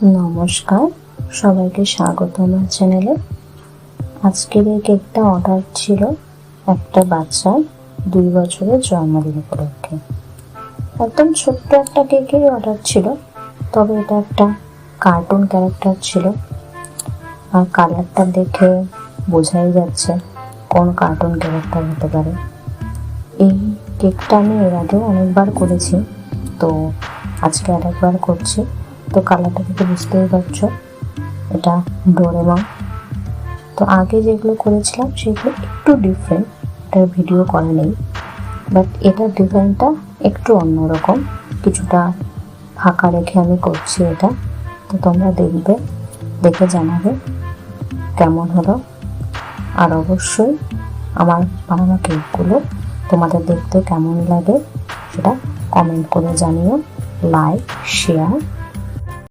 নমস্কার, সবাইকে স্বাগত আমার চ্যানেলে। আজকের এই কেকটা অর্ডার ছিল একটা বাচ্চার 2 বছরের জন্মদিন উপলক্ষে। একদম ছোট্ট একটা কেকের অর্ডার ছিল, তবে এটা একটা কার্টুন ক্যারেক্টার ছিল। আর কালারটা দেখে বোঝাই যাচ্ছে কোন কার্টুন ক্যারেক্টার হতে পারে। এই কেকটা আমি এর আগেও অনেকবার করেছি, তো আজকে আরেকবার করছি। তো কালারটা দেখে বুঝতেই পারছো এটা ডোরেমন। তো আগে যেগুলো করেছিলাম সেগুলো একটু ডিফারেন্ট, এটার ভিডিও করা নেই, বাট এটার ডিজাইনটা একটু অন্যরকম, কিছুটা ফাঁকা রেখে আমি করছি এটা। তো তোমরা দেখবে, দেখে জানাবে কেমন হলো। আর অবশ্যই আমার বানানো কেকগুলো তোমাদের দেখতে কেমন লাগে সেটা কমেন্ট করে জানিও। Like, share